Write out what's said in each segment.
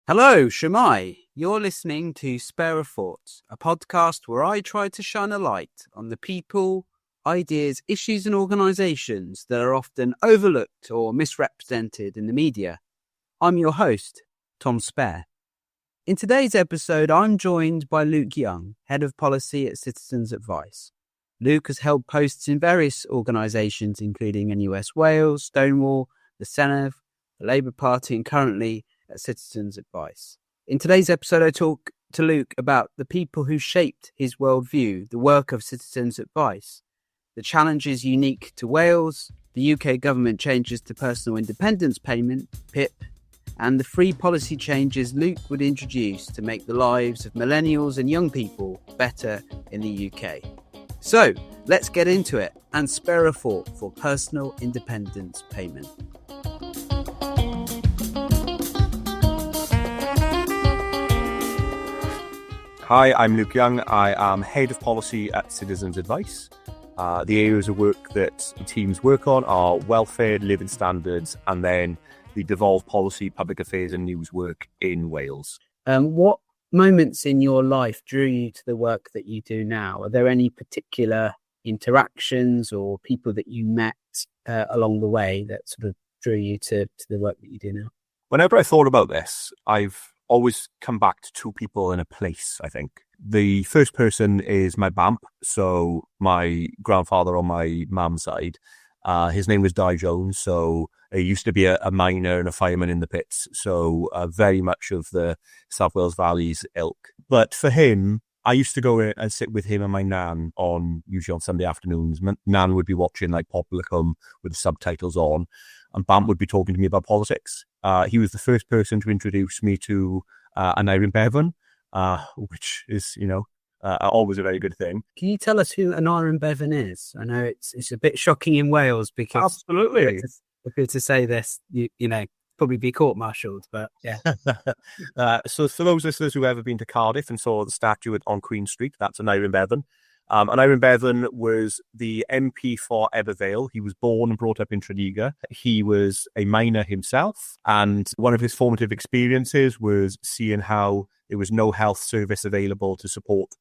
Hello, Shemai. You're listening to Spare a Thought, a podcast where I try to shine a light on the people, ideas, issues and organisations that are often overlooked or misrepresented in the media. I'm your host, Tom Spare. In today's episode, I'm joined by Luke Young, Head of Policy at Citizens Advice. Luke has held posts in various organisations, including NUS Wales, Stonewall, the Senedd, the Labour Party, and currently at Citizens Advice. In today's episode, I talk to Luke about the people who shaped his worldview, the work of Citizens Advice, the challenges unique to Wales, the UK government changes to personal independence payment, PIP, and the three policy changes Luke would introduce to make the lives of millennials and young people better in the UK. So, let's get into it and spare a thought for personal independence payment. Hi, I'm Luke Young. I am Head of Policy at Citizens Advice. The areas of work that teams work on are welfare, living standards, and then the devolved policy, public affairs and news work in Wales. What moments in your life drew you to the work that you do now? Are there any particular interactions or people that you met along the way that sort of drew you to the work that you do now? Whenever I thought about this, I've always come back to two people in a place, I think. The first person is my BAMP, so my grandfather on my mum's side. His name was Di Jones, so he used to be a miner and a fireman in the pits, so very much of the South Wales Valleys ilk. But for him, I used to go and sit with him and my nan usually on Sunday afternoons. My nan would be watching like Popularcum with the subtitles on, and BAMP would be talking to me about politics. He was the first person to introduce me to an Iron Bevan, which is, always a very good thing. Can you tell us who an Iron Bevan is? I know it's a bit shocking in Wales because absolutely, if we were to say this, you probably be court-martialed, but yeah. So for those listeners who've ever been to Cardiff and saw the statue on Queen Street, that's an Iron Bevan. And Iron Bevan was the MP for Ebervale. He was born and brought up in Tredegar. He was a miner himself, and one of his formative experiences was seeing how there was no health service available to support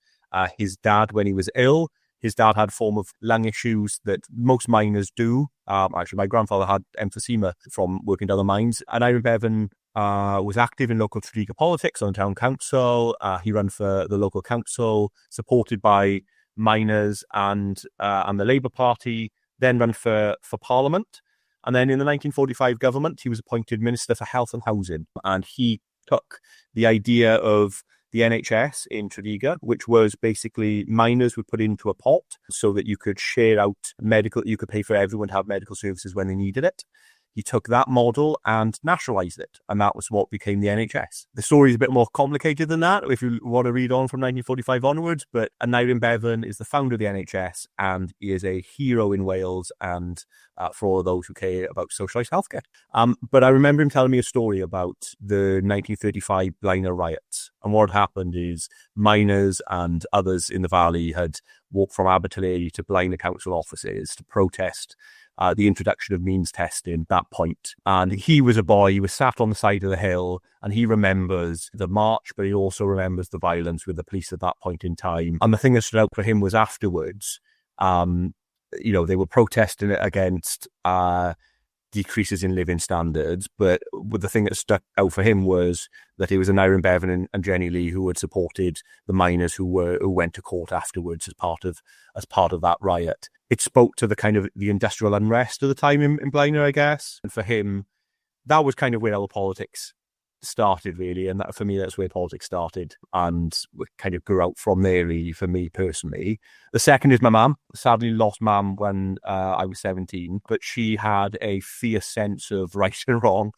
his dad when he was ill. His dad had a form of lung issues that most miners do. Actually, my grandfather had emphysema from working down the mines. And Iron Bevan was active in local Tredegar politics on the town council. He ran for the local council, supported by miners and the Labour Party, then ran for Parliament. And then in the 1945 government, he was appointed Minister for Health and Housing. And he took the idea of the NHS in Tredegar, which was basically miners were put into a pot so that you could share out you could pay for everyone to have medical services when they needed it. He took that model and nationalised it, and that was what became the NHS. The story is a bit more complicated than that if you want to read on from 1945 onwards, but Iron Bevan is the founder of the NHS, and he is a hero in Wales and for all of those who care about socialised healthcare. But I remember him telling me a story about the 1935 Blaenau riots, and what had happened is miners and others in the valley had walked from Abertillery to Blaenau council offices to protest the introduction of means testing at that point. And he was a boy, he was sat on the side of the hill, and he remembers the march, but he also remembers the violence with the police at that point in time. And the thing that stood out for him was afterwards, they were protesting against decreases in living standards, but the thing that stuck out for him was that it was an Iron Bevan and Jenny Lee who had supported the miners who went to court afterwards as part of that riot. It spoke to the kind of the industrial unrest of the time in Blaenau, I guess. And for him, that was kind of where our politics started, really. And that, for me, that's where politics started. And we kind of grew out from there, really, for me personally. The second is my mum. Sadly lost mum when I was 17. But she had a fierce sense of right and wrong.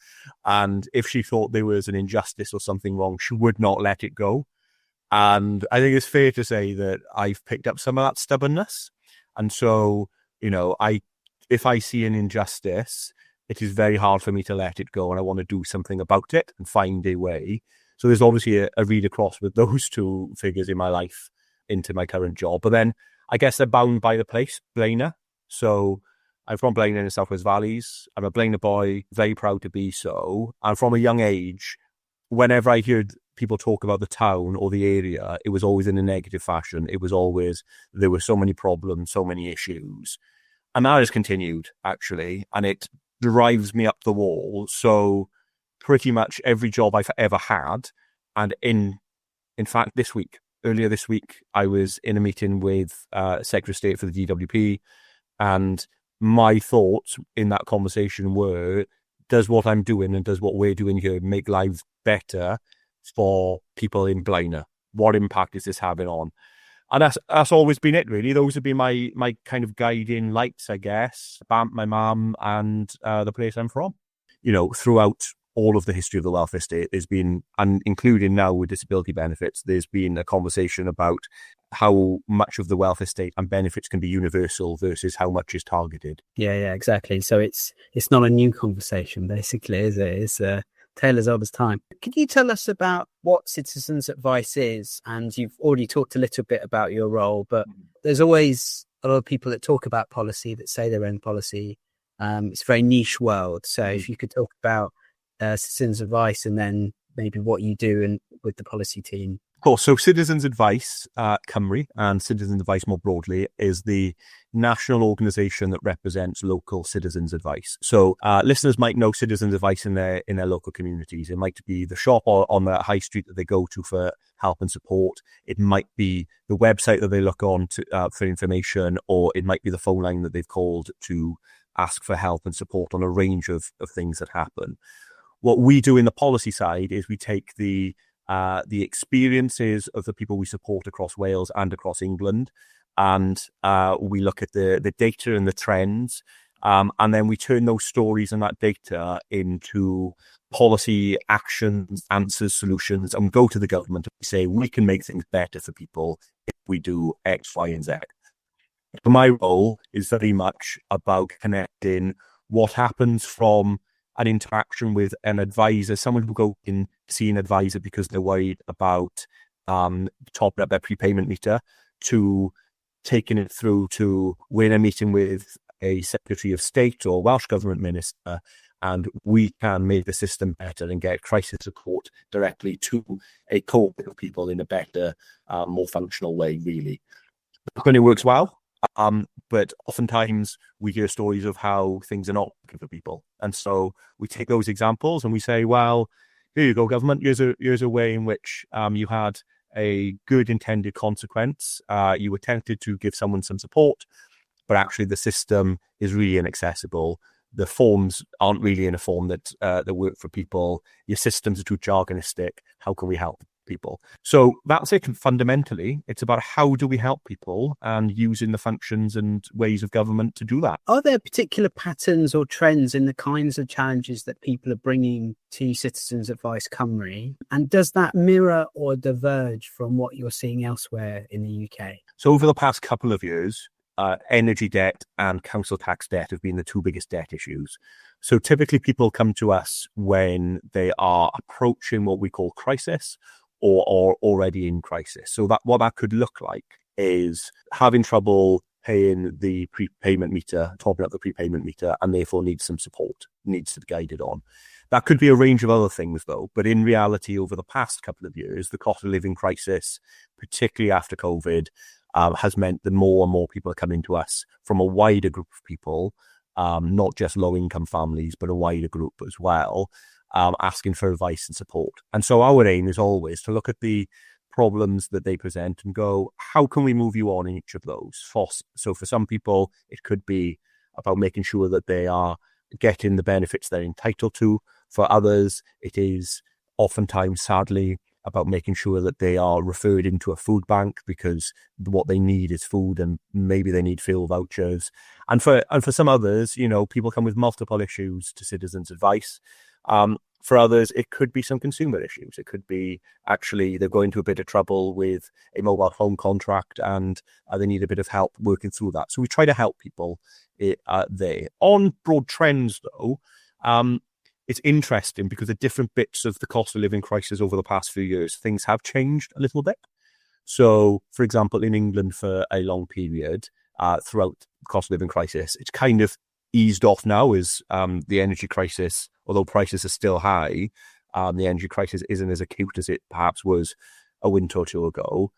And if she thought there was an injustice or something wrong, she would not let it go. And I think it's fair to say that I've picked up some of that stubbornness. And so, if I see an injustice, it is very hard for me to let it go, and I want to do something about it and find a way. So there's obviously a read across with those two figures in my life into my current job. But then I guess they're bound by the place, Blaenau. So I'm from Blaenau in the South Wales Valleys. I'm a Blaenau boy, very proud to be so. And from a young age, whenever I heard people talk about the town or the area, it was always in a negative fashion. It was always, there were so many problems, so many issues. And that has continued, actually, and it drives me up the wall. So pretty much every job I've ever had, and in fact, earlier this week, I was in a meeting with Secretary of State for the DWP, and my thoughts in that conversation were, does what I'm doing and does what we're doing here make lives better for people in Blaenau? What impact is this having on? And that's always been it, really. Those have been my kind of guiding lights, I guess. My mum and the place I'm from. Throughout all of the history of the welfare state, there's been, and including now with disability benefits, there's been a conversation about how much of the welfare state and benefits can be universal versus how much is targeted. Yeah, exactly. So it's not a new conversation, basically, is it? It's tale as old as time. Could you tell us about what citizens' advice is? And you've already talked a little bit about your role, but there's always a lot of people that talk about policy, that say their own policy. It's a very niche world. So if you could talk about citizens' advice and then maybe what you do and with the policy team. Of course. So Citizens Advice Cymru, and Citizens Advice more broadly, is the national organisation that represents local citizens' advice. So listeners might know citizens' advice in their local communities. It might be the shop or on the high street that they go to for help and support. It might be the website that they look on to for information, or it might be the phone line that they've called to ask for help and support on a range of things that happen. What we do in the policy side is we take the experiences of the people we support across Wales and across England, and we look at the data and the trends, and then we turn those stories and that data into policy actions, answers, solutions, and go to the government and say, we can make things better for people if we do X, Y, and Z. So my role is very much about connecting what happens from an interaction with an advisor, someone who go in to see an advisor because they're worried about topping up their prepayment meter, to taking it through to we're in a meeting with a Secretary of State or Welsh Government Minister, and we can make the system better and get crisis support directly to a cohort of people in a better, more functional way, really. When it works well, but oftentimes we hear stories of how things are not good for people. And so we take those examples and we say, well, here you go, government, here's a way in which you had a good intended consequence. You attempted to give someone some support, but actually the system is really inaccessible. The forms aren't really in a form that work for people. Your systems are too jargonistic. How can we help people? So that's it. Fundamentally, it's about how do we help people and using the functions and ways of government to do that. Are there particular patterns or trends in the kinds of challenges that people are bringing to Citizens Advice Cymru? And does that mirror or diverge from what you're seeing elsewhere in the UK? So over the past couple of years, energy debt and council tax debt have been the two biggest debt issues. So typically people come to us when they are approaching what we call crisis, or already in crisis. So that what that could look like is having trouble paying the prepayment meter, topping up the prepayment meter, and therefore needs some support, needs to be guided on. That could be a range of other things, though. But in reality, over the past couple of years, the cost of living crisis, particularly after COVID, has meant that more and more people are coming to us from a wider group of people, not just low-income families, but a wider group as well, asking for advice and support. And so our aim is always to look at the problems that they present and go, how can we move you on in each of those? So for some people, it could be about making sure that they are getting the benefits they're entitled to. For others, it is oftentimes, sadly, about making sure that they are referred into a food bank because what they need is food, and maybe they need fuel vouchers. And for some others, people come with multiple issues to Citizens Advice. For others, it could be some consumer issues. It could be actually they're going to a bit of trouble with a mobile phone contract and they need a bit of help working through that. So we try to help people there. On broad trends, though, it's interesting because the different bits of the cost of living crisis over the past few years, things have changed a little bit. So, for example, in England for a long period, throughout the cost of living crisis, it's kind of eased off now as the energy crisis, although prices are still high, The energy crisis isn't as acute as it perhaps was a winter or two ago.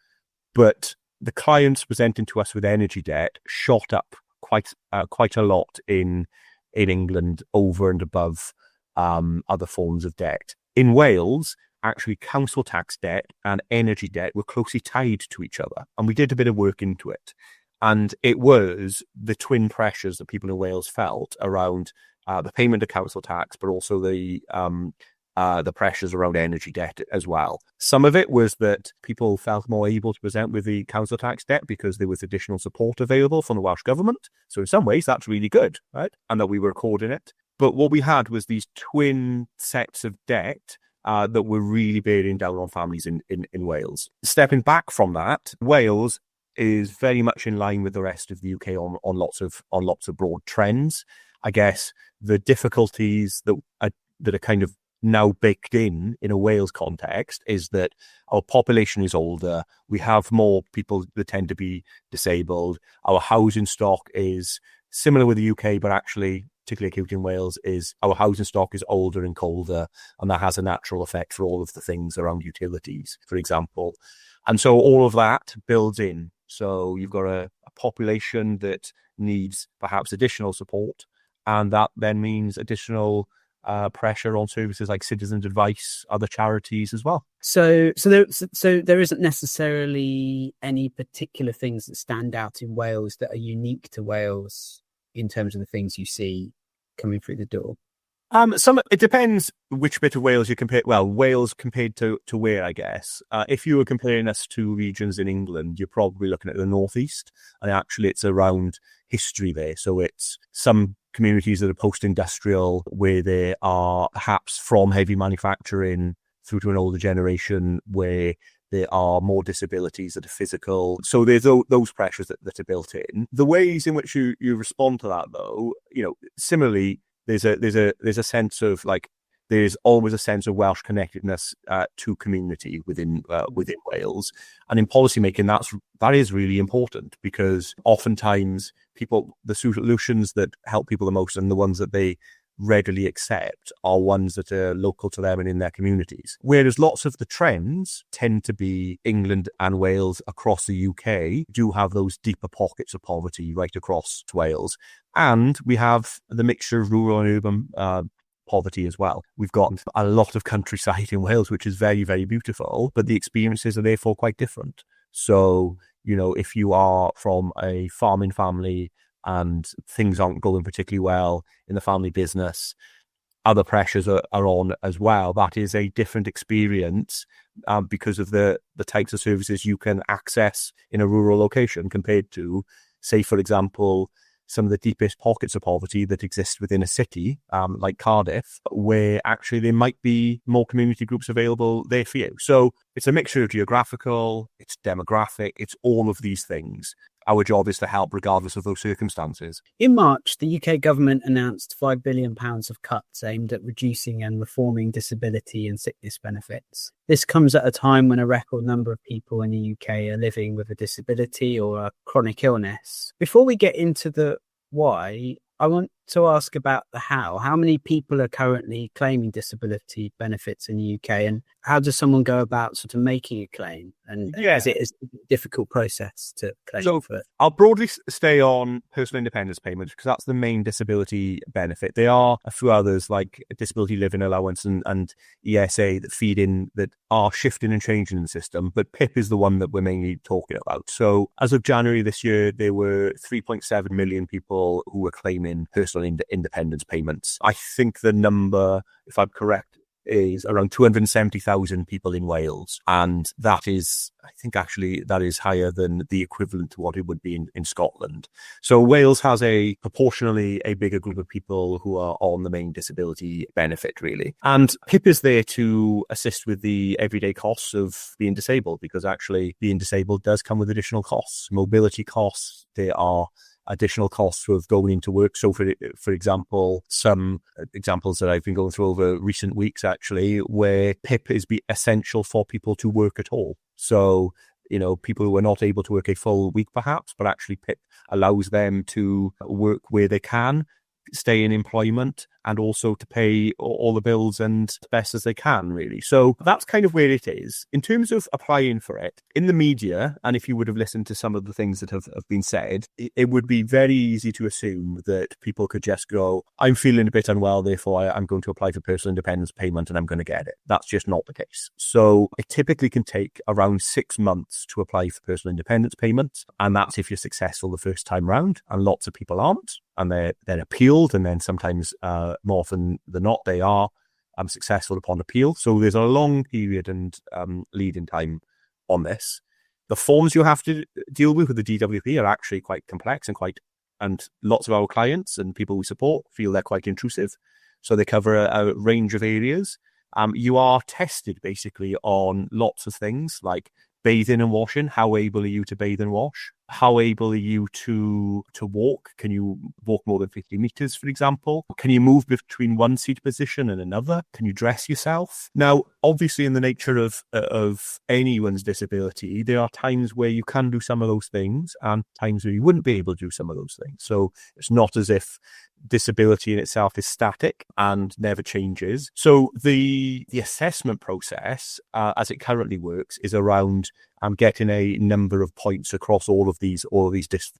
But the clients presenting to us with energy debt shot up quite a lot in England over and above other forms of debt. In Wales, actually, council tax debt and energy debt were closely tied to each other. And we did a bit of work into it. And it was the twin pressures that people in Wales felt around the payment of council tax, but also the pressures around energy debt as well. Some of it was that people felt more able to present with the council tax debt because there was additional support available from the Welsh government. So in some ways, that's really good, right? And that we were recording it. But what we had was these twin sets of debt that were really bearing down on families in Wales. Stepping back from that, Wales is very much in line with the rest of the UK on lots of broad trends. I guess the difficulties that are kind of now baked in a Wales context is that our population is older. We have more people that tend to be disabled. Our housing stock is similar with the UK, but actually particularly acute in Wales is our housing stock is older and colder, and that has a natural effect for all of the things around utilities, for example. And so all of that builds in. So you've got a population that needs perhaps additional support, and that then means additional pressure on services like citizens' advice, other charities as well. So there isn't necessarily any particular things that stand out in Wales that are unique to Wales in terms of the things you see coming through the door. It depends which bit of Wales you compare. Well, Wales compared to where, I guess. If you were comparing us to regions in England, you're probably looking at the northeast, and actually it's around history there. So it's some communities that are post-industrial where they are perhaps from heavy manufacturing through to an older generation where there are more disabilities that are physical. So there's those pressures that are built in. The ways in which you respond to that, though, similarly, there's a sense of there's always a sense of Welsh connectedness to community within Wales, and in policymaking that is really important because oftentimes the solutions that help people the most and the ones that they readily accept are ones that are local to them and in their communities. Whereas lots of the trends tend to be England and Wales across the UK do have those deeper pockets of poverty right across to Wales. And we have the mixture of rural and urban poverty as well. We've got a lot of countryside in Wales, which is very, very beautiful, but the experiences are therefore quite different. So, if you are from a farming family and things aren't going particularly well in the family business, other pressures are on as well. That is a different experience because of the types of services you can access in a rural location compared to, say, for example, some of the deepest pockets of poverty that exist within a city, like Cardiff, where actually there might be more community groups available there for you. So it's a mixture of geographical, it's demographic, it's all of these things. Our job is to help regardless of those circumstances. In March, the UK government announced £5 billion of cuts aimed at reducing and reforming disability and sickness benefits. This comes at a time when a record number of people in the UK are living with a disability or a chronic illness. Before we get into the why, I want to ask about the how. How many people are currently claiming disability benefits in the UK, and how does someone go about sort of making a claim? And is it a difficult process to claim for it? I'll broadly stay on personal independence payments because that's the main disability benefit. There are a few others like disability living allowance and ESA that feed in, that are shifting and changing in the system, but PIP is the one that we're mainly talking about. So as of January this year, there were 3.7 million people who were claiming personal independence payments. I think the number, if I'm correct, is around 270,000 people in Wales. And that is, I think actually that is higher than the equivalent to what it would be in Scotland. So Wales has proportionally a bigger group of people who are on the main disability benefit, really. And PIP is there to assist with the everyday costs of being disabled, because actually being disabled does come with additional costs, mobility costs. There are additional costs of going into work. So for example, some examples that I've been going through over recent weeks, actually, where PIP is essential for people to work at all. So, people who are not able to work a full week perhaps, but actually PIP allows them to work where they can, stay in employment and also to pay all the bills and as best as they can, really. So that's kind of where it is. In terms of applying for it, in the media, and if you would have listened to some of the things that have been said, it would be very easy to assume that people could just go, I'm feeling a bit unwell, therefore I'm going to apply for personal independence payment and I'm going to get it. That's just not the case. So it typically can take around 6 months to apply for personal independence payment. And that's if you're successful the first time round. And lots of people aren't. And they're then appealed. And then sometimes more often than not, they are successful upon appeal. So there's a long period and lead-in time on this. The forms you have to deal with the DWP are actually quite complex and lots of our clients and people we support feel they're quite intrusive. So they cover a range of areas. You are tested basically on lots of things like bathing and washing. How able are you to bathe and wash? How able are you to walk? Can you walk more than 50 meters, for example? Can you move between one seat position and another? Can you dress yourself? Now, obviously, in the nature of anyone's disability, there are times where you can do some of those things and times where you wouldn't be able to do some of those things. So it's not as if disability in itself is static and never changes. So the assessment process, as it currently works, is around getting a number of points across all of these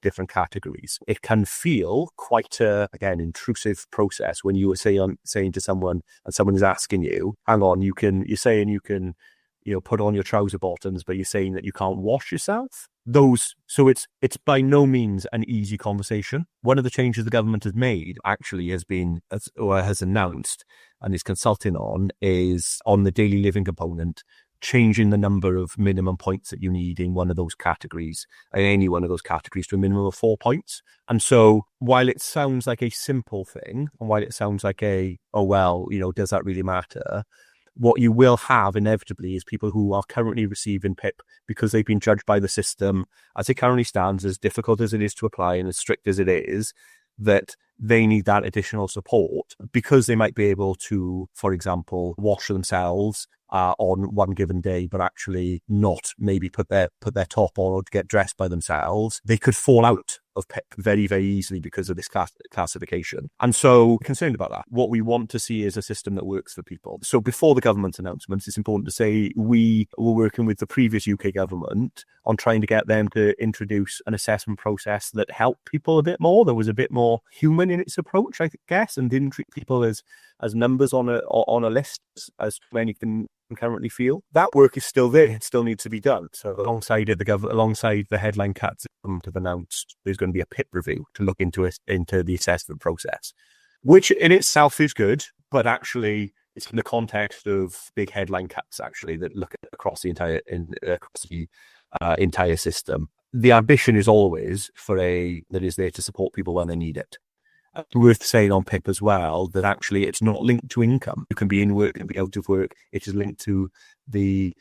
different categories. It can feel quite again intrusive process when you are saying to someone and someone is asking you, hang on, you're saying you can put on your trouser bottoms, but you're saying that you can't wash yourself. So it's by no means an easy conversation. One of the changes the government has made actually has announced and is consulting on is on the daily living component, changing the number of minimum points that you need in one of those categories, in any one of those categories, to a minimum of 4 points. And so while it sounds like a simple thing, and while it sounds like does that really matter? What you will have inevitably is people who are currently receiving PIP because they've been judged by the system as it currently stands, as difficult as it is to apply and as strict as it is, that they need that additional support because they might be able to, for example, wash themselves on one given day, but actually not maybe put their top on or get dressed by themselves. They could fall out of PIP very, very easily because of this classification. And so concerned about that. What we want to see is a system that works for people. So before the government's announcements, it's important to say we were working with the previous UK government on trying to get them to introduce an assessment process that helped people a bit more. There was a bit more human in its approach, I guess, and didn't treat people as numbers on a list as many can currently feel. That work is still there. It still needs to be done. So alongside the headline cuts that have announced, there's going to be a PIP review to look into the assessment process, which in itself is good, but actually it's in the context of big headline cuts actually that look at across the entire system. The ambition is always that is there to support people when they need it. Worth saying on PIP as well that actually it's not linked to income. You can be in work and be out of work. It is linked to the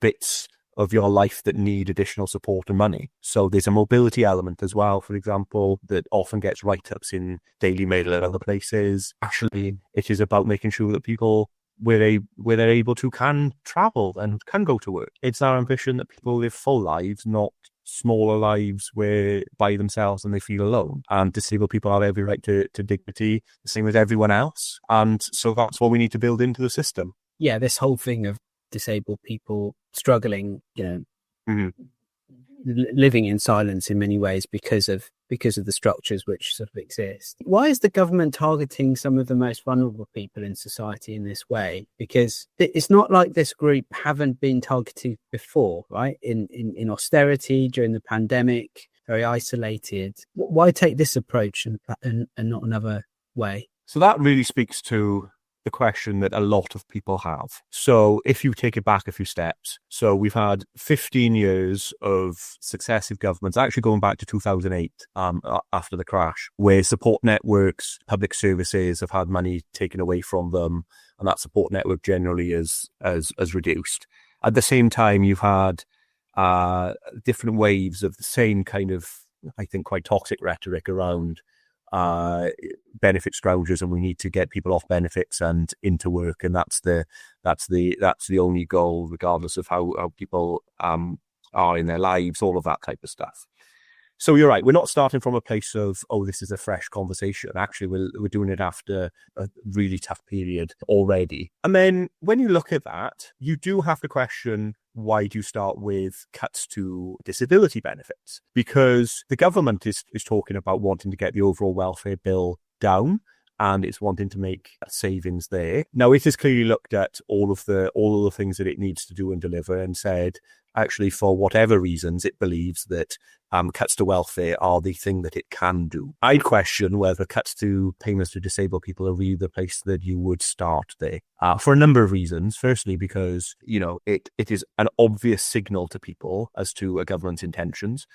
bits of your life that need additional support and money. So there's a mobility element as well, for example, that often gets write-ups in Daily Mail and other places. Actually, it is about making sure that people, where they're able to, can travel and can go to work. It's our ambition that people live full lives, not smaller lives where by themselves and they feel alone. And disabled people have every right to dignity, the same as everyone else. And so that's what we need to build into the system. Yeah, this whole thing of disabled people struggling, living in silence in many ways because of the structures which sort of exist. Why is the government targeting some of the most vulnerable people in society in this way? Because it's not like this group haven't been targeted before, right? In austerity, during the pandemic, very isolated. Why take this approach and not another way? So that really speaks to the question that a lot of people have. So if you take it back a few steps, so we've had 15 years of successive governments, actually going back to 2008, after the crash, where support networks, public services have had money taken away from them, and that support network generally is reduced. At the same time, you've had different waves of the same kind of, I think, quite toxic rhetoric around benefit scroungers, and we need to get people off benefits and into work, and that's the only goal, regardless of how people are in their lives, all of that type of stuff. So you're right. We're not starting from a place of, oh, this is a fresh conversation. Actually, we're doing it after a really tough period already. And then when you look at that, you do have to question, why do you start with cuts to disability benefits? Because the government is talking about wanting to get the overall welfare bill down, and it's wanting to make savings there. Now, it has clearly looked at all of the things that it needs to do and deliver, and said, actually, for whatever reasons, it believes that cuts to welfare are the thing that it can do. I'd question whether cuts to payments to disabled people are really the place that you would start there, for a number of reasons. Firstly, because, it is an obvious signal to people as to a government's intentions.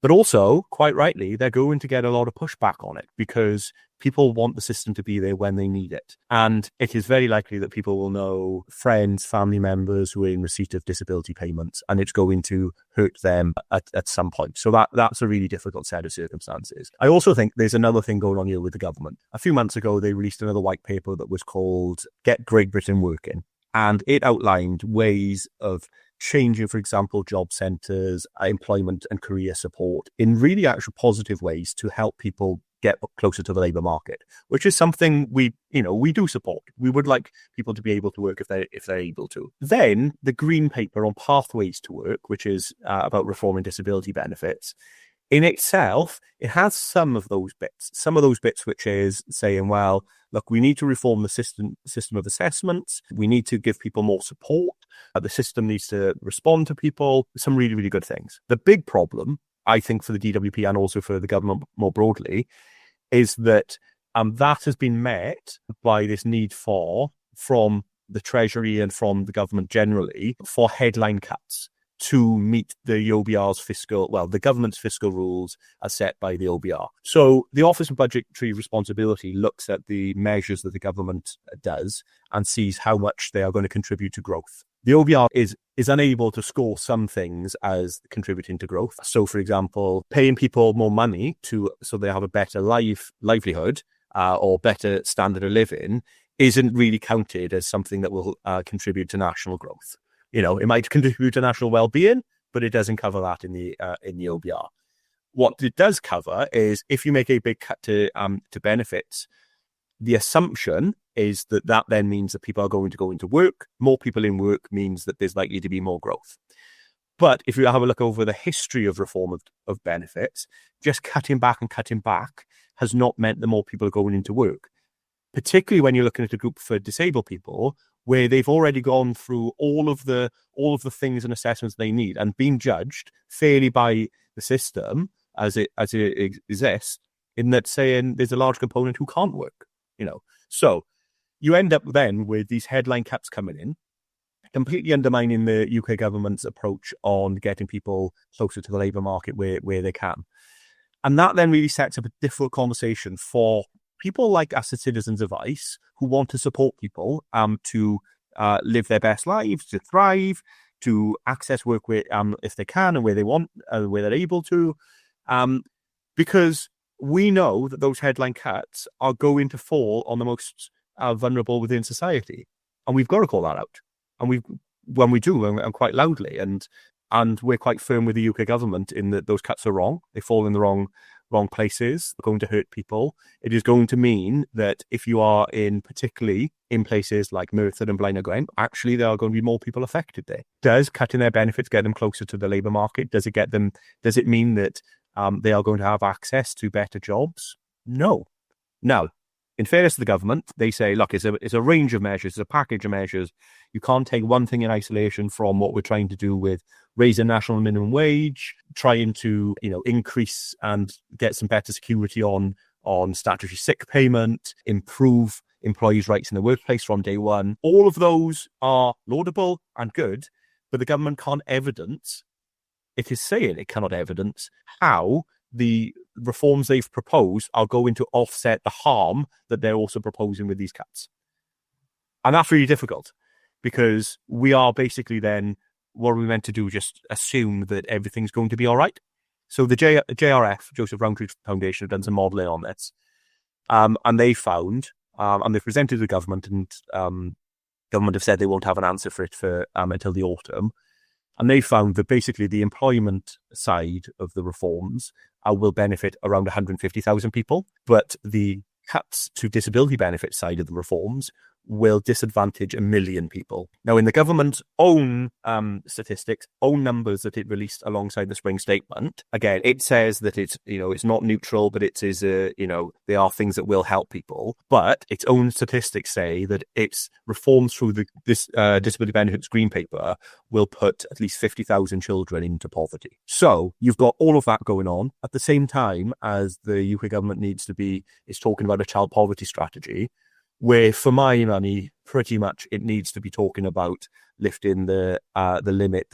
But also, quite rightly, they're going to get a lot of pushback on it, because people want the system to be there when they need it. And it is very likely that people will know friends, family members who are in receipt of disability payments, and it's going to hurt them at some point. So that's a really difficult set of circumstances. I also think there's another thing going on here with the government. A few months ago, they released another white paper that was called Get Great Britain Working. And it outlined ways of changing, for example, job centres, employment and career support in really actual positive ways to help people get closer to the labour market, which is something we do support. We would like people to be able to work if they're able to. Then the Green Paper on Pathways to Work, which is about reforming disability benefits, in itself, it has some of those bits which is saying, well, look, we need to reform the system of assessments. We need to give people more support. The system needs to respond to people. Some really, really good things. The big problem, I think, for the DWP and also for the government more broadly, is that that has been met by this need from the Treasury and from the government generally, for headline cuts to meet the OBR's the government's fiscal rules as set by the OBR. So the Office of Budgetary Responsibility looks at the measures that the government does and sees how much they are going to contribute to growth. The OBR is unable to score some things as contributing to growth. So, for example, paying people more money so they have a better livelihood or better standard of living isn't really counted as something that will contribute to national growth. It might contribute to national well-being, but it doesn't cover that in the OBR. What it does cover is, if you make a big cut to benefits, the assumption is that then means that people are going to go into work. More people in work means that there's likely to be more growth. But if you have a look over the history of reform of benefits, just cutting back has not meant that more people are going into work. Particularly when you're looking at a group for disabled people, where they've already gone through all of the things and assessments they need and been judged fairly by the system as it exists, in that saying there's a large component who can't work. So you end up then with these headline cuts coming in, completely undermining the UK government's approach on getting people closer to the labour market where they can. And that then really sets up a difficult conversation for people like us as citizens of ICE, who want to support people to live their best lives, to thrive, to access work where, if they can and where they want, where they're able to, because we know that those headline cuts are going to fall on the most vulnerable within society, and we've got to call that out. And when we do, and quite loudly, and we're quite firm with the UK government in that those cuts are wrong. They fall in the wrong places. They're going to hurt people. It is going to mean that if you are particularly in places like Merthyr and Blaenau Gwent, actually there are going to be more people affected there. Does cutting their benefits get them closer to the labour market? Does it mean that they are going to have access to better jobs? No. Now, in fairness to the government, they say, look, it's a range of measures, it's a package of measures. You can't take one thing in isolation from what we're trying to do with raising national minimum wage, trying to increase and get some better security on statutory sick payment, improve employees' rights in the workplace from day one. All of those are laudable and good, but the government can't evidence, it is saying it cannot evidence how the reforms they've proposed are going to offset the harm that they're also proposing with these cuts. And that's really difficult, because we are basically then, what are we meant to do? Just assume that everything's going to be all right? So the JRF, Joseph Rowntree Foundation, have done some modelling on this. And they found, and they've presented to the government, and government have said they won't have an answer for it until the autumn. And they found that basically the employment side of the reforms will benefit around 150,000 people. But the cuts to disability benefit side of the reforms will disadvantage 1 million people. Now, in the government's own statistics, own numbers that it released alongside the spring statement, again, it says that it's not neutral, but it is there are things that will help people. But its own statistics say that its reforms through this disability benefits green paper will put at least 50,000 children into poverty. So you've got all of that going on at the same time as the UK government is talking about a child poverty strategy, where for my money, pretty much it needs to be talking about lifting the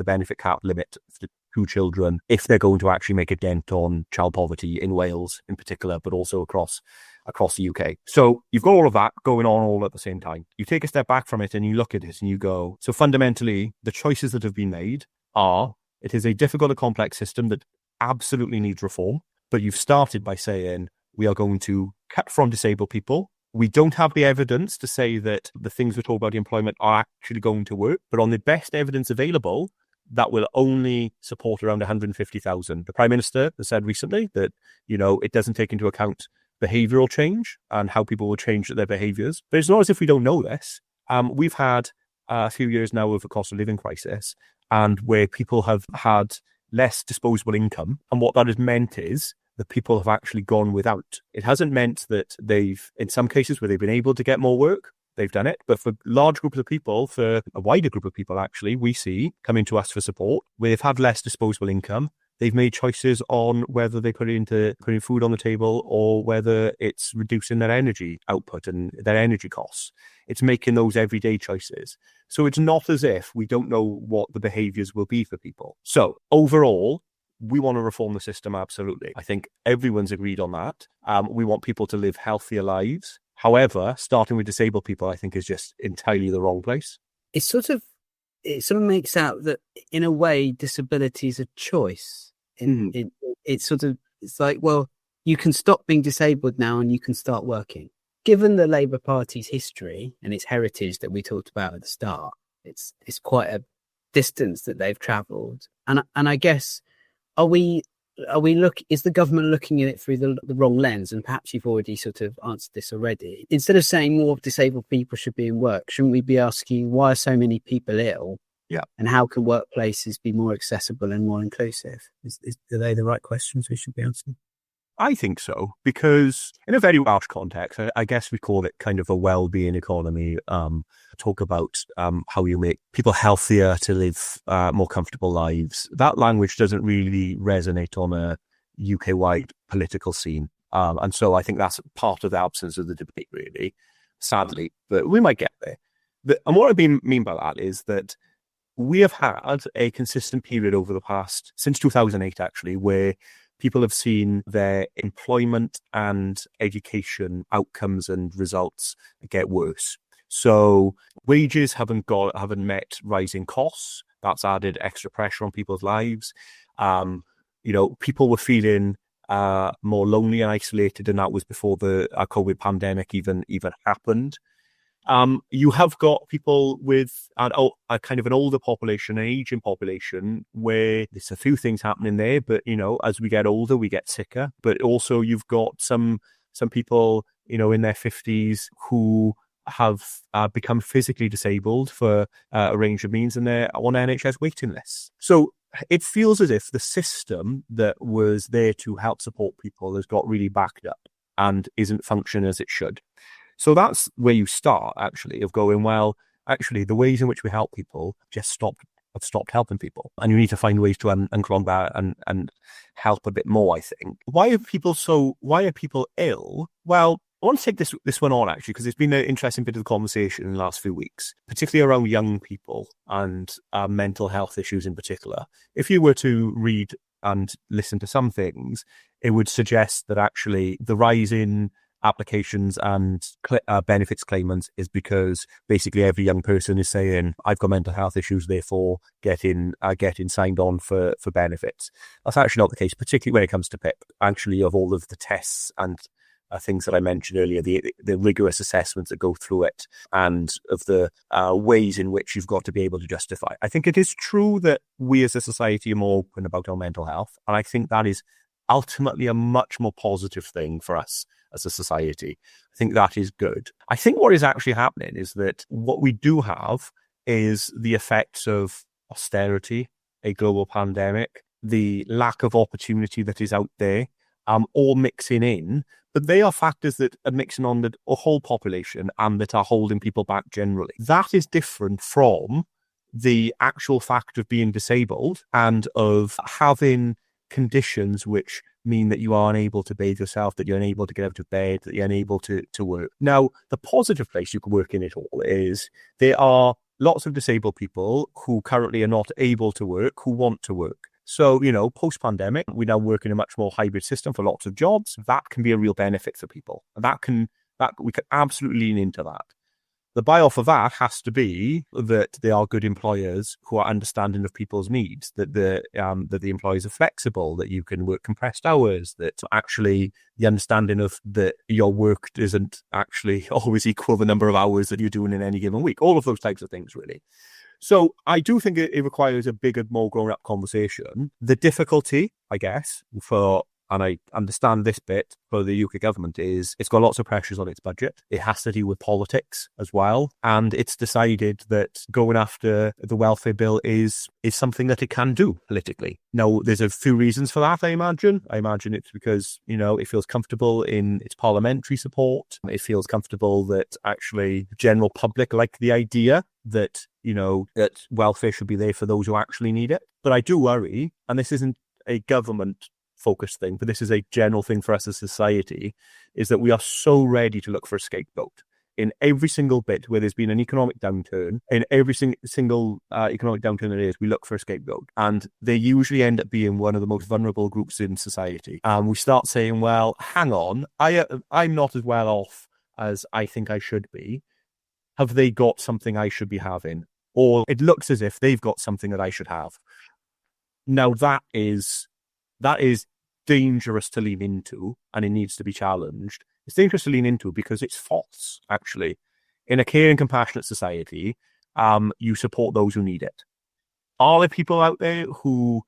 benefit cap limit for 2 children if they're going to actually make a dent on child poverty in Wales in particular, but also across the UK. So you've got all of that going on all at the same time. You take a step back from it and you look at it and you go, so fundamentally, the choices that have been made are, it is a difficult and complex system that absolutely needs reform, but you've started by saying, we are going to cut from disabled people. We don't have the evidence to say that the things we talk about in employment are actually going to work, but on the best evidence available, that will only support around 150,000. The Prime Minister has said recently that, it doesn't take into account behavioural change and how people will change their behaviours. But it's not as if we don't know this. We've had a few years now of a cost of living crisis, and where people have had less disposable income. And what that has meant is that people have actually gone without. It hasn't meant that in some cases where they've been able to get more work, they've done it. But for large groups of people, for a wider group of people, actually, we see coming to us for support, where they've had less disposable income. They've made choices on whether they put it into putting food on the table or whether it's reducing their energy output and their energy costs. It's making those everyday choices. So it's not as if we don't know what the behaviours will be for people. So overall, we want to reform the system, absolutely. I think everyone's agreed on that. We want people to live healthier lives. However, starting with disabled people, I think, is just entirely the wrong place. It sort of makes out that, in a way, disability is a choice. It's like, well, you can stop being disabled now and you can start working. Given the Labour Party's history and its heritage that we talked about at the start, it's quite a distance that they've travelled. And I guess, is the government looking at it through the wrong lens? And perhaps you've already sort of answered this already. Instead of saying more disabled people should be in work, shouldn't we be asking, why are so many people ill? Yeah. And how can workplaces be more accessible and more inclusive? Are they the right questions we should be answering? I think so, because in a very Welsh context, I guess we call it kind of a well-being economy. Talk about how you make people healthier to live more comfortable lives. That language doesn't really resonate on a UK-wide political scene. And so I think that's part of the absence of the debate, really, sadly. But we might get there. And what I mean by that is that we have had a consistent period over the past, since 2008 actually, where people have seen their employment and education outcomes and results get worse. So wages haven't met rising costs. That's added extra pressure on people's lives. People were feeling more lonely and isolated, and that was before the COVID pandemic even happened. You have got people with a kind of an older population, an aging population, where there's a few things happening there. But, as we get older, we get sicker. But also you've got some people, in their 50s who have become physically disabled for a range of means, and they're on NHS waiting lists. So it feels as if the system that was there to help support people has got really backed up and isn't functioning as it should. So that's where you start, actually, of going, well, actually, the ways in which we help people have stopped helping people. And you need to find ways to unclog that and help a bit more, I think. Why are people ill? Well, I want to take this one on, actually, because it's been an interesting bit of the conversation in the last few weeks, particularly around young people and mental health issues in particular. If you were to read and listen to some things, it would suggest that actually the rise in applications and benefits claimants is because basically every young person is saying, I've got mental health issues, therefore getting signed on for benefits. That's actually not the case, particularly when it comes to PIP. Actually, of all of the tests and things that I mentioned earlier, the rigorous assessments that go through it, and of the ways in which you've got to be able to justify. I think it is true that we as a society are more open about our mental health, and I think that is ultimately a much more positive thing for us as a society. I think that is good. I think what is actually happening is that what we do have is the effects of austerity, a global pandemic, the lack of opportunity that is out there, all mixing in. But they are factors that are mixing on the whole population and that are holding people back generally. That is different from the actual fact of being disabled and of having conditions which mean that you are unable to bathe yourself, that you're unable to get out of bed, that you're unable to work. Now, the positive place you can work in it all is there are lots of disabled people who currently are not able to work, who want to work. So, post-pandemic, we now work in a much more hybrid system for lots of jobs. That can be a real benefit for people. And we can absolutely lean into that. The buy-off of that has to be that they are good employers who are understanding of people's needs, that the employees are flexible, that you can work compressed hours, that actually the understanding of that your work isn't actually always equal the number of hours that you're doing in any given week. All of those types of things, really. So I do think it requires a bigger, more grown-up conversation. The difficulty, I guess, and I understand this bit for the UK government, is it's got lots of pressures on its budget. It has to deal with politics as well. And it's decided that going after the welfare bill is something that it can do politically. Now, there's a few reasons for that, I imagine. I imagine it's because, it feels comfortable in its parliamentary support. It feels comfortable that actually the general public like the idea that, that welfare should be there for those who actually need it. But I do worry, and this isn't a government focused thing, but this is a general thing for us as society, is that we are so ready to look for a scapegoat. In every single bit where there's been an economic downturn, in every single economic downturn there is, we look for a scapegoat. And they usually end up being one of the most vulnerable groups in society. And we start saying, well, hang on, I'm not as well off as I think I should be. Have they got something I should be having? Or it looks as if they've got something that I should have. Now, that is dangerous to lean into, and it needs to be challenged. It's dangerous to lean into because it's false, actually. In a caring, compassionate society, you support those who need it. Are there people out there who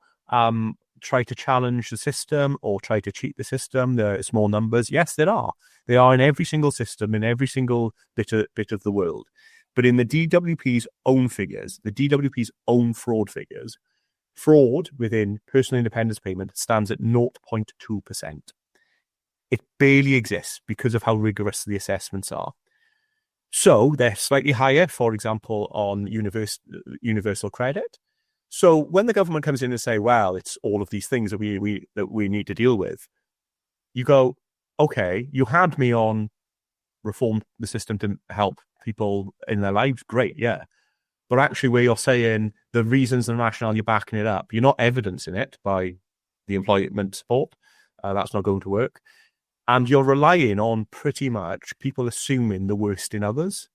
try to challenge the system or try to cheat the system? There are small numbers. Yes, there are. They are in every single system, in every single bit of the world. But in the DWP's own figures, the DWP's own fraud figures, fraud within personal independence payment stands at 0.2%. It barely exists because of how rigorous the assessments are. So they're slightly higher, for example, on universal credit. So when the government comes in and say, well, it's all of these things that we need to deal with, you go, okay, you had me on reform the system to help people in their lives. Great, yeah. But actually where you're saying the reasons and rationale, you're backing it up. You're not evidencing it by the employment support. That's not going to work. And you're relying on pretty much people assuming the worst in others.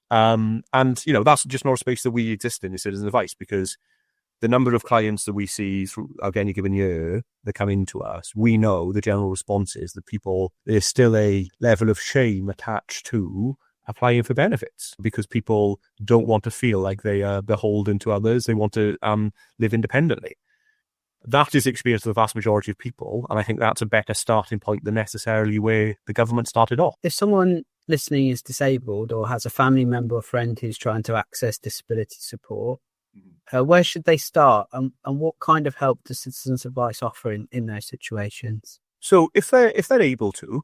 And, that's just not a space that we exist in as citizen advice, because the number of clients that we see throughout any given year that come into us, we know the general response is that there's still a level of shame attached to applying for benefits because people don't want to feel like they are beholden to others. They want to live independently. That is the experience of the vast majority of people. And I think that's a better starting point than necessarily where the government started off. If someone listening is disabled or has a family member or friend who's trying to access disability support, where should they start? And what kind of help does Citizens Advice offer in those situations? So if they're able to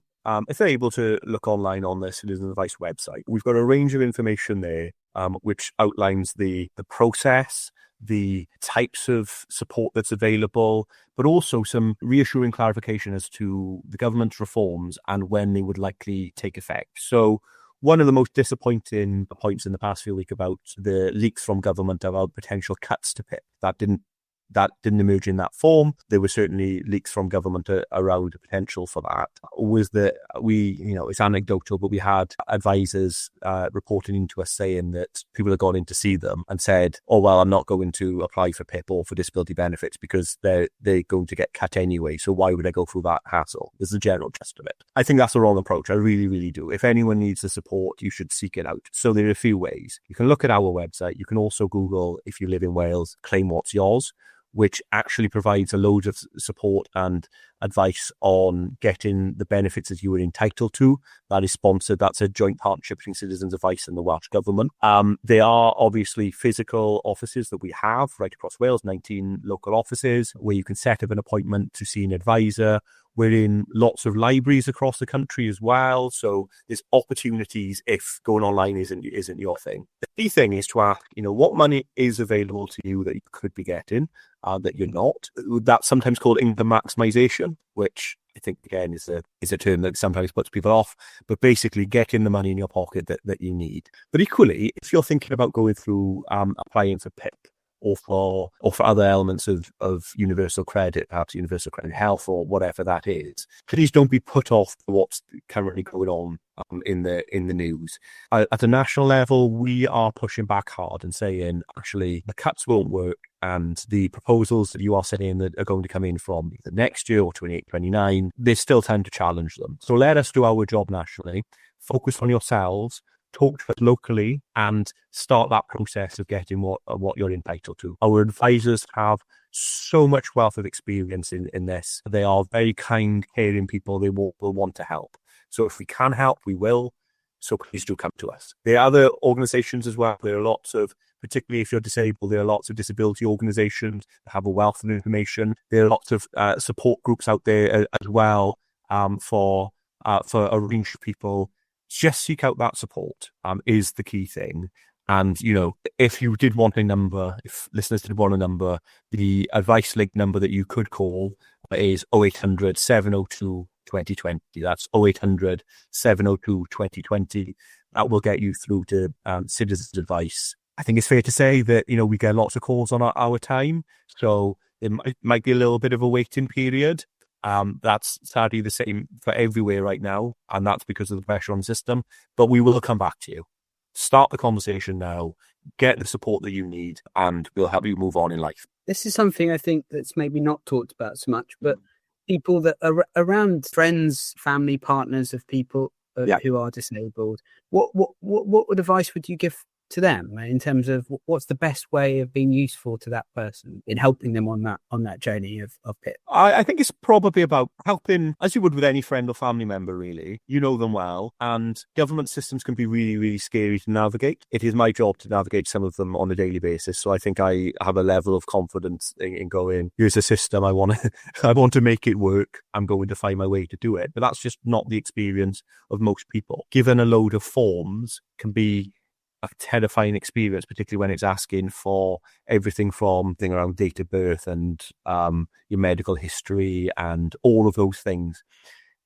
look online on the Citizen Advice website, we've got a range of information there, which outlines the process, the types of support that's available, but also some reassuring clarification as to the government's reforms and when they would likely take effect. So one of the most disappointing points in the past few weeks about the leaks from government about potential cuts to PIP that didn't emerge in that form. There were certainly leaks from government around the potential for that. Was that it's anecdotal, but we had advisors reporting into us saying that people had gone in to see them and said, oh, well, I'm not going to apply for PIP or for disability benefits because they're going to get cut anyway. So why would I go through that hassle? Is the general gist of it. I think that's the wrong approach. I really, really do. If anyone needs the support, you should seek it out. So there are a few ways. You can look at our website. You can also Google, if you live in Wales, Claim What's Yours, which actually provides a load of support and advice on getting the benefits that you were entitled to. That is sponsored. That's a joint partnership between Citizens Advice and the Welsh Government. There are obviously physical offices that we have right across Wales, 19 local offices, where you can set up an appointment to see an advisor. We're in lots of libraries across the country as well. So there's opportunities if going online isn't your thing. The key thing is to ask, what money is available to you that you could be getting that you're not. That's sometimes called income maximization, which I think, again, is a term that sometimes puts people off, but basically getting the money in your pocket that you need. But equally, if you're thinking about going through applying for PIP, or for other elements of universal credit, perhaps universal credit health or whatever that is, please don't be put off by what's currently going on in the news. At a national level, we are pushing back hard and saying, actually, the cuts won't work, and the proposals that you are saying that are going to come in from either next year or 28, 29, there's still time to challenge them. So let us do our job nationally, focus on yourselves, talk to us locally, and start that process of getting what you're entitled to. Our advisors have so much wealth of experience in this. They are very kind, caring people. They will want to help. So if we can help, we will. So please do come to us. There are other organisations as well. There are lots of, particularly if you're disabled, there are lots of disability organisations that have a wealth of information. There are lots of support groups out there as well for a range of people. Just seek out that support is the key thing. And, if you did want a number, if listeners did want a number, the advice link number that you could call is 0800 702 2020. That's 0800 702 2020. That will get you through to Citizens Advice. I think it's fair to say that, we get lots of calls on our time. So it might be a little bit of a waiting period. That's sadly the same for everywhere right now, and that's because of the pressure on the system. But we will come back to you. Start the conversation now, get the support that you need, and we'll help you move on in life. This is something I think that's maybe not talked about so much, but people that are around friends, family, partners of people who are disabled, what advice would you give to them in terms of what's the best way of being useful to that person in helping them on that journey of PIP? I think it's probably about helping, as you would with any friend or family member, really. You know them well, and government systems can be really, really scary to navigate. It is my job to navigate some of them on a daily basis, so I think I have a level of confidence in going, here's a system, I want to make it work, I'm going to find my way to do it. But that's just not the experience of most people. Given a load of forms can be a terrifying experience, particularly when it's asking for everything from thing around date of birth and your medical history and all of those things.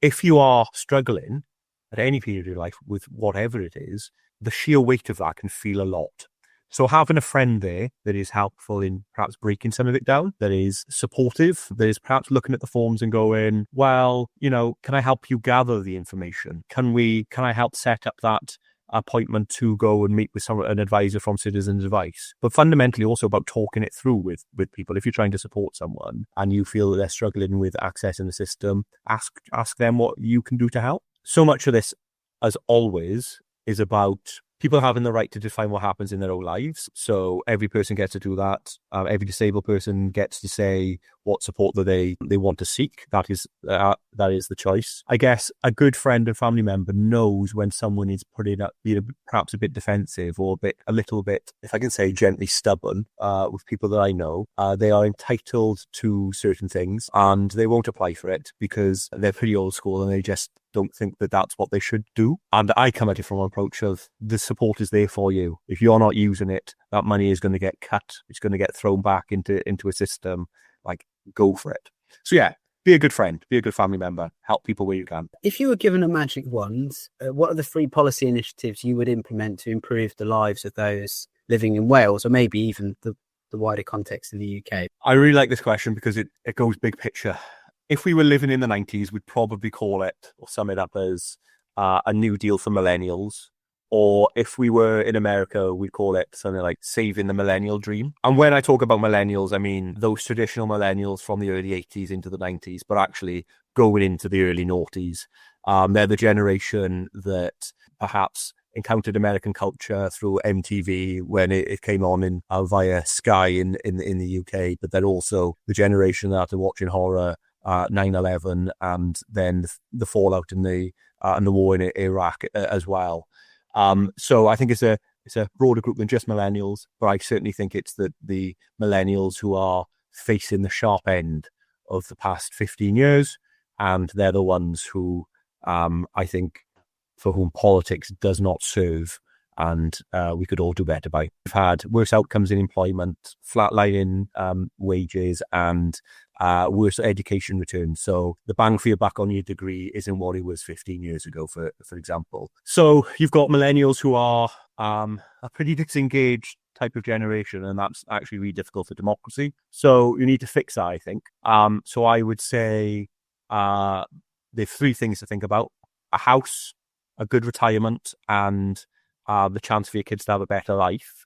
If you are struggling at any period of your life with whatever it is, the sheer weight of that can feel a lot. So having a friend there that is helpful in perhaps breaking some of it down, that is supportive, that is perhaps looking at the forms and going, well, can I help you gather the information? Can I help set up that appointment to go and meet with an advisor from Citizens Advice? But fundamentally also about talking it through with people. If you're trying to support someone and you feel that they're struggling with accessing the system, ask them what you can do to help. So much of this, as always, is about people having the right to define what happens in their own lives. So every person gets to do that. Every disabled person gets to say what support that they want to seek. That is the choice. I guess a good friend and family member knows when someone is putting up, perhaps a bit defensive or a little bit, if I can say, gently stubborn with people that I know. They are entitled to certain things and they won't apply for it because they're pretty old school and they just don't think that that's what they should do. And I come at it from an approach of the support is there for you. If you're not using it, that money is going to get cut. It's going to get thrown back into a system. Like, go for it. So yeah, be a good friend, be a good family member, help people where you can. If you were given a magic wand, what are the 3 policy initiatives you would implement to improve the lives of those living in Wales, or maybe even the wider context of the UK? I really like this question because it goes big picture. If we were living in the 90s, we'd probably call it, or sum it up as, a New Deal for millennials. Or if we were in America, we'd call it something like saving the millennial dream. And when I talk about millennials, I mean those traditional millennials from the early 80s into the 90s, but actually going into the early noughties. They're the generation that perhaps encountered American culture through MTV when it came on via Sky in the UK, but then also the generation that are watching horror 9/11 and then the fallout in the war in Iraq as well. So I think it's a broader group than just millennials, but I certainly think it's the millennials who are facing the sharp end of the past 15 years, and they're the ones who I think for whom politics does not serve, and we could all do better by. We've had worse outcomes in employment, flatlining wages, and worse education returns. So the bang for your buck on your degree isn't what it was 15 years ago, for example. So you've got millennials who are a pretty disengaged type of generation, and that's actually really difficult for democracy. So you need to fix that, I think. So I would say there's three things to think about: a house, a good retirement, and the chance for your kids to have a better life.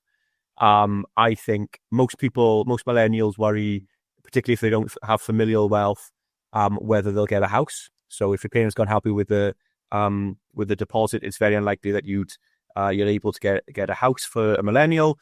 I think most millennials worry, particularly if they don't have familial wealth, whether they'll get a house. So if your parents can't help you with the deposit, it's very unlikely that you're able to get a house for a millennial.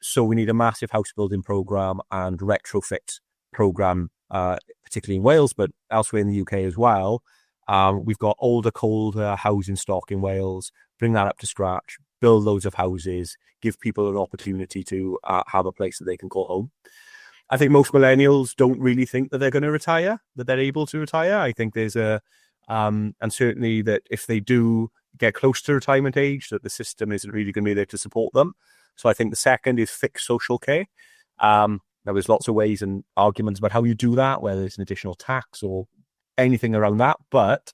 So we need a massive house building program and retrofit program, particularly in Wales, but elsewhere in the UK as well. We've got older, colder housing stock in Wales. Bring that up to scratch, build loads of houses, give people an opportunity to have a place that they can call home. I think most millennials don't really think that they're going to retire, that they're able to retire. I think there's and certainly that if they do get close to retirement age, that the system isn't really going to be there to support them. So I think the second is fixed social care. Now, there's lots of ways and arguments about how you do that, whether it's an additional tax or anything around that, but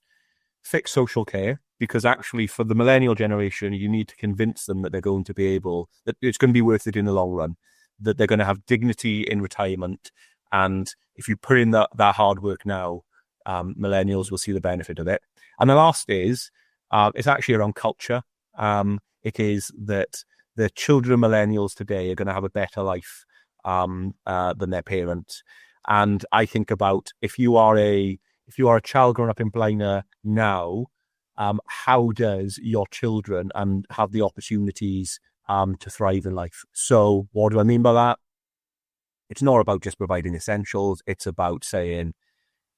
fixed social care, because actually for the millennial generation, you need to convince them that they're going to be able, that it's going to be worth it in the long run, that they're going to have dignity in retirement. And if you put in that hard work now, millennials will see the benefit of it. And the last is, it's actually around culture. It is that the children of millennials today are going to have a better life than their parents. And I think about if you are a child growing up in Blaenau now, how does your children have the opportunities to thrive in life? So what do I mean by that? It's not about just providing essentials. It's about saying,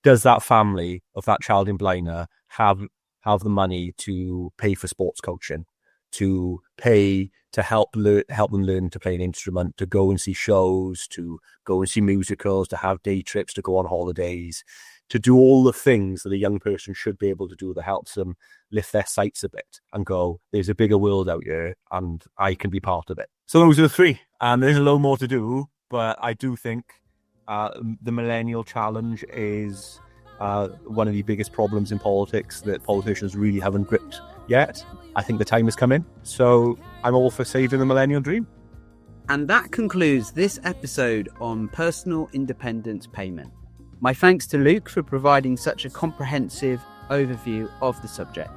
does that family of that child in Blaenau have the money to pay for sports coaching, to pay to help them learn to play an instrument, to go and see shows, to go and see musicals, to have day trips, to go on holidays, to do all the things that a young person should be able to do that helps them lift their sights a bit and go, there's a bigger world out here and I can be part of it. So those are the three. There's a lot more to do, but I do think the millennial challenge is one of the biggest problems in politics that politicians really haven't gripped yet. I think the time is coming. So I'm all for saving the millennial dream. And that concludes this episode on personal independence payment. My thanks to Luke for providing such a comprehensive overview of the subject.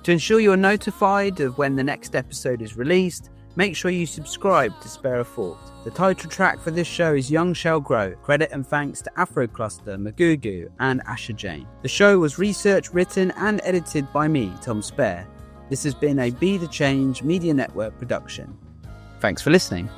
To ensure you're notified of when the next episode is released, make sure you subscribe to Spare a Thought. The title track for this show is Young Shall Grow. Credit and thanks to Afro Cluster, Magugu and Asha Jane. The show was researched, written and edited by me, Tom Spare. This has been a Be The Change Media Network production. Thanks for listening.